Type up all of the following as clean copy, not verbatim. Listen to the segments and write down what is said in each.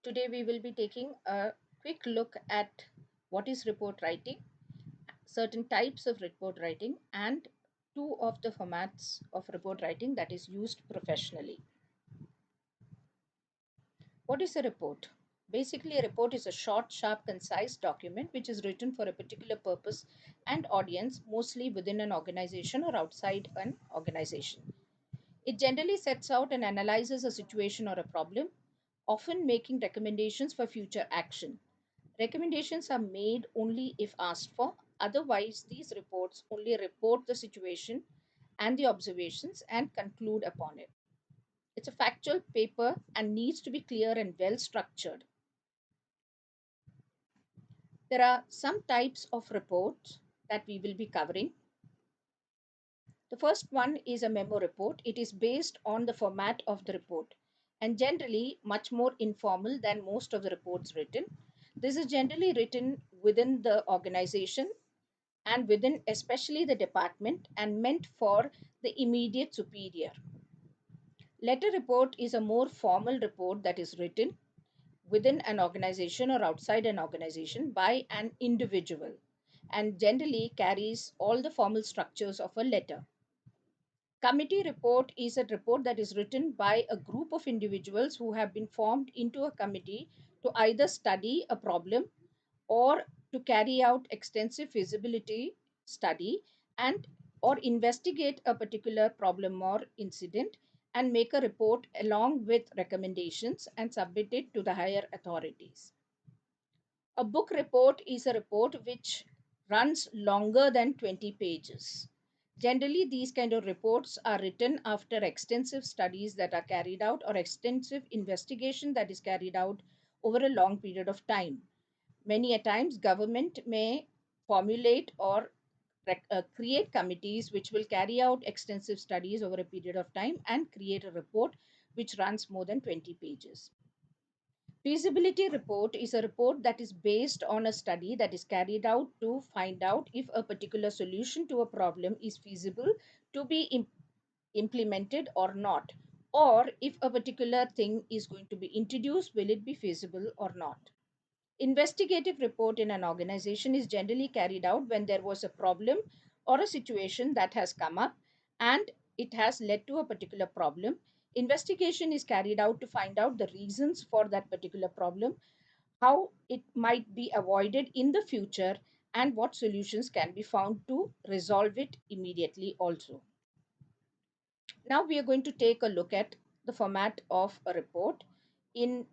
Today we will be taking a quick look at what is report writing, certain types of report writing, and two of the formats of report writing that is used professionally. What is a report? Basically, a report is a short, sharp, concise document which is written for a particular purpose and audience, mostly within an organization or outside an organization. It generally sets out and analyzes a situation or a problem, often making recommendations for future action. Recommendations are made only if asked for. Otherwise, these reports only report the situation and the observations and conclude upon it. It's a factual paper and needs to be clear and well structured. There are some types of reports that we will be covering. The first one is a memo report. It is based on the format of the report and generally much more informal than most of the reports written. This is generally written within the organization and within especially the department and meant for the immediate superior. Letter report is a more formal report that is written within an organization or outside an organization by an individual and generally carries all the formal structures of a letter. Committee report is a report that is written by a group of individuals who have been formed into a committee to either study a problem or to carry out extensive feasibility study and or investigate a particular problem or incident and make a report along with recommendations and submit it to the higher authorities. A book report is a report which runs longer than 20 pages. Generally, these kind of reports are written after extensive studies that are carried out or extensive investigation that is carried out over a long period of time. Many a times, government may formulate or create committees which will carry out extensive studies over a period of time and create a report which runs more than 20 pages. Feasibility report is a report that is based on a study that is carried out to find out if a particular solution to a problem is feasible to be implemented or not, or if a particular thing is going to be introduced, will it be feasible or not. Investigative report in an organization is generally carried out when there was a problem or a situation that has come up and it has led to a particular problem. Investigation is carried out to find out the reasons for that particular problem, how it might be avoided in the future, and what solutions can be found to resolve it immediately also. Now we are going to take a look at the format of a report in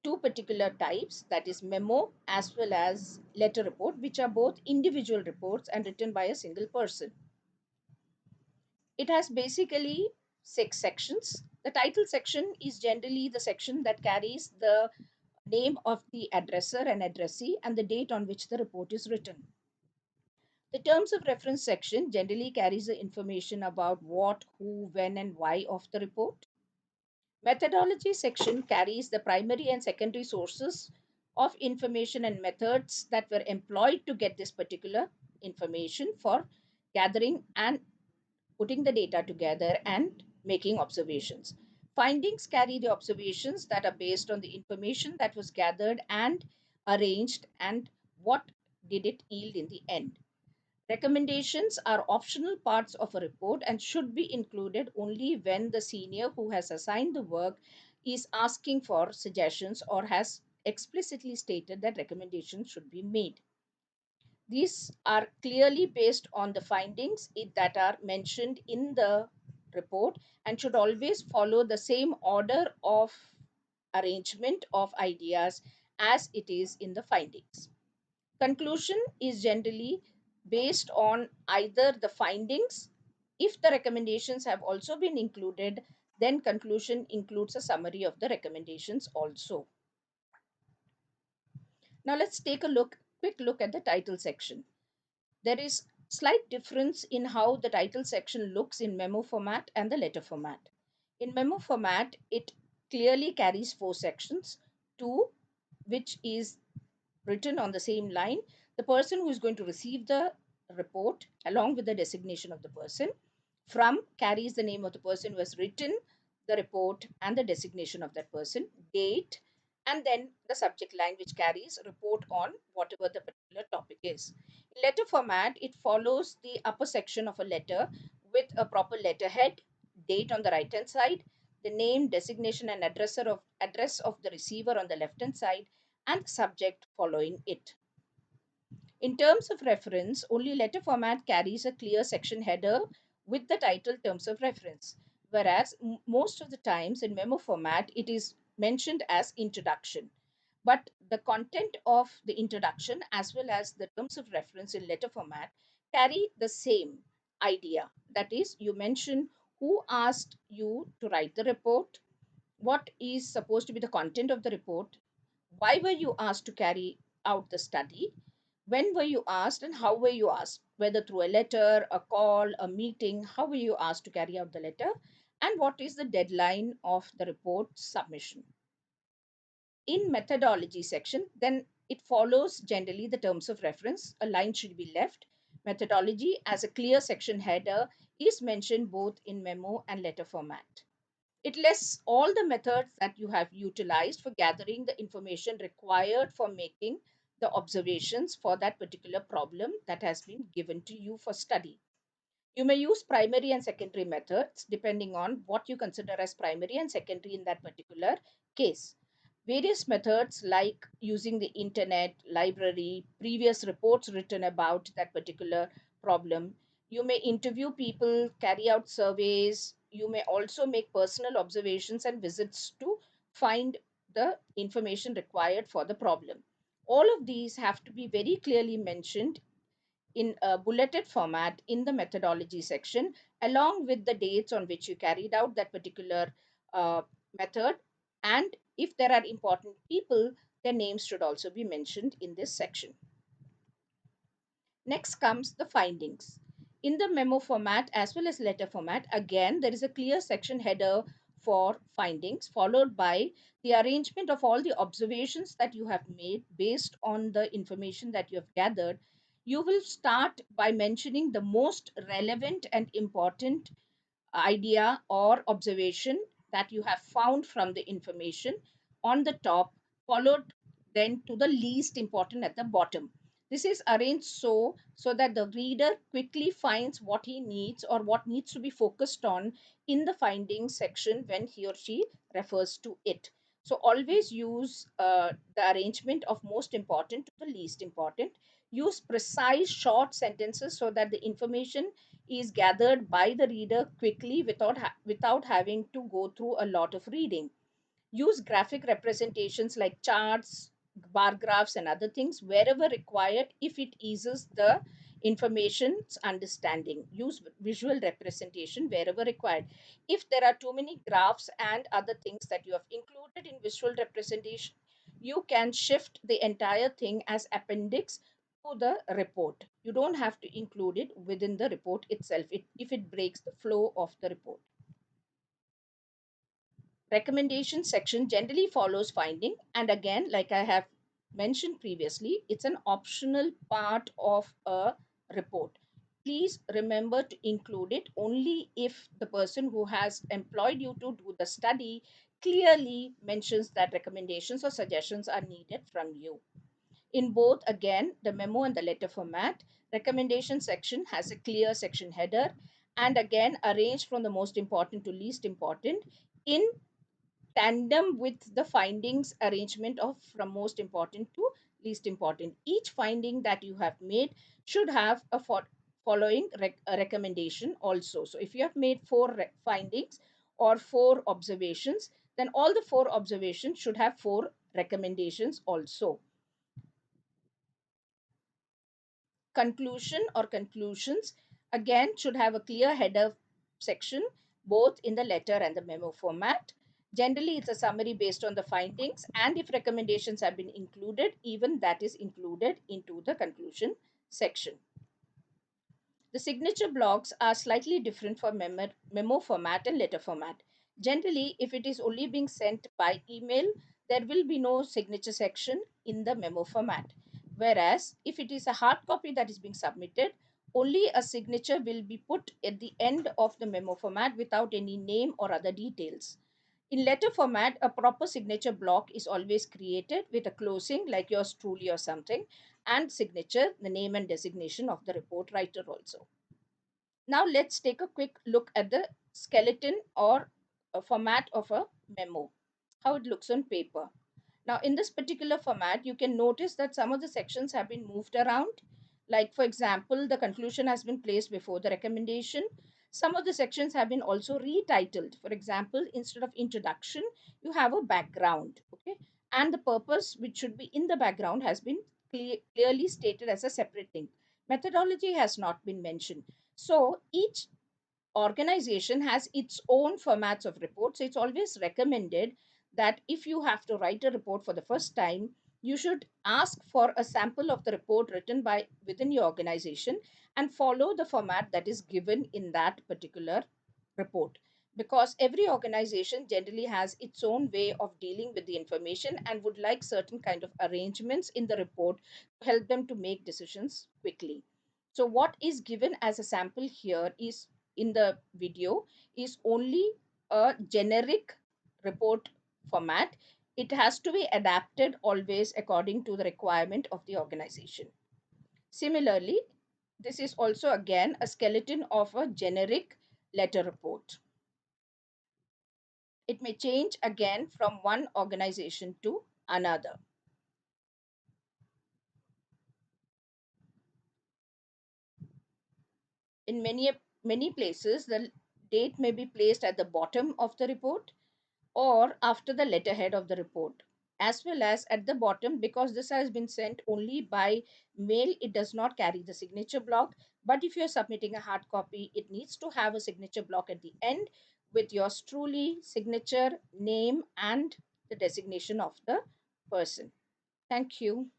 two particular types, that is memo as well as letter report, which are both individual reports and written by a single person. It has basically 6 sections. The title section is generally the section that carries the name of the addresser and addressee and the date on which the report is written. The terms of reference section generally carries the information about what, who, when, and why of the report. Methodology section carries the primary and secondary sources of information and methods that were employed to get this particular information for gathering and putting the data together and making observations. Findings carry the observations that are based on the information that was gathered and arranged and what did it yield in the end. Recommendations are optional parts of a report and should be included only when the senior who has assigned the work is asking for suggestions or has explicitly stated that recommendations should be made. These are clearly based on the findings that are mentioned in the report and should always follow the same order of arrangement of ideas as it is in the findings. Conclusion is generally based on either the findings. If the recommendations have also been included, then conclusion includes a summary of the recommendations also. Now let's take a quick look at the title section. There is slight difference in how the title section looks in memo format and the letter format. In memo format, it clearly carries 4 sections, two which is written on the same line, the person who is going to receive the report along with the designation of the person. From carries the name of the person who has written the report and the designation of that person. Date and then the subject line which carries report on whatever the particular topic is. In letter format, it follows the upper section of a letter with a proper letterhead, date on the right hand side, the name, designation, and address of the receiver on the left hand side, and the subject following it. In terms of reference, only letter format carries a clear section header with the title terms of reference, whereas most of the times in memo format it is mentioned as introduction. But the content of the introduction as well as the terms of reference in letter format carry the same idea. That is, you mention who asked you to write the report, what is supposed to be the content of the report, why were you asked to carry out the study, when were you asked, and how were you asked, whether through a letter, a call, a meeting, how were you asked to carry out the letter, and what is the deadline of the report submission. In methodology section, then it follows generally the terms of reference. A line should be left. Methodology as a clear section header is mentioned both in memo and letter format. It lists all the methods that you have utilized for gathering the information required for making the observations for that particular problem that has been given to you for study. You may use primary and secondary methods depending on what you consider as primary and secondary in that particular case. Various methods like using the internet, library, previous reports written about that particular problem. You may interview people, carry out surveys. You may also make personal observations and visits to find the information required for the problem. All of these have to be very clearly mentioned in a bulleted format in the methodology section, along with the dates on which you carried out that particular method. And if there are important people, their names should also be mentioned in this section. Next comes the findings. In the memo format as well as letter format, again, there is a clear section header for findings, followed by the arrangement of all the observations that you have made based on the information that you have gathered. You will start by mentioning the most relevant and important idea or observation that you have found from the information on the top, followed then to the least important at the bottom. This is arranged so that the reader quickly finds what he needs or what needs to be focused on in the findings section when he or she refers to it. So always use the arrangement of most important to the least important. Use precise short sentences so that the information is gathered by the reader quickly without having to go through a lot of reading. Use graphic representations like charts, bar graphs, and other things wherever required if it eases the information's understanding. Use visual representation wherever required. If there are too many graphs and other things that you have included in visual representation, you can shift the entire thing as appendix to the report. You don't have to include it within the report itself if it breaks the flow of the report. Recommendation section generally follows finding, and again, like I have mentioned previously, it's an optional part of a report. Please remember to include it only if the person who has employed you to do the study clearly mentions that recommendations or suggestions are needed from you. In both, again, the memo and the letter format, recommendation section has a clear section header, and again arranged from the most important to least important in tandem with the findings arrangement of from most important to least important. Each finding that you have made should have a following a recommendation also. So if you have made four findings or four observations, then all the four observations should have four recommendations also. Conclusion or conclusions again should have a clear header section both in the letter and the memo format. Generally, it's a summary based on the findings, and if recommendations have been included, even that is included into the conclusion section. The signature blocks are slightly different for memo format and letter format. Generally, if it is only being sent by email, there will be no signature section in the memo format. Whereas, if it is a hard copy that is being submitted, only a signature will be put at the end of the memo format without any name or other details. In letter format, a proper signature block is always created with a closing like yours truly or something, and signature, the name and designation of the report writer also. Now let's take a quick look at the skeleton or a format of a memo, how it looks on paper. Now, in this particular format, you can notice that some of the sections have been moved around. Like, for example, the conclusion has been placed before the recommendation. Some of the sections have been also retitled. For example, instead of introduction, you have a background. Okay. And the purpose, which should be in the background, has been clearly stated as a separate thing. Methodology has not been mentioned. So, each organization has its own formats of reports. So it's always recommended that if you have to write a report for the first time, you should ask for a sample of the report written by within your organization and follow the format that is given in that particular report, because every organization generally has its own way of dealing with the information and would like certain kind of arrangements in the report to help them to make decisions quickly. So what is given as a sample here is in the video is only a generic report format. It has to be adapted always according to the requirement of the organization. Similarly, this is also again a skeleton of a generic letter report. It may change again from one organization to another. In many places, the date may be placed at the bottom of the report or after the letterhead of the report, as well as at the bottom, because this has been sent only by mail. It does not carry the signature block. But if you're submitting a hard copy, it needs to have a signature block at the end with yours truly, signature, name, and the designation of the person. Thank you.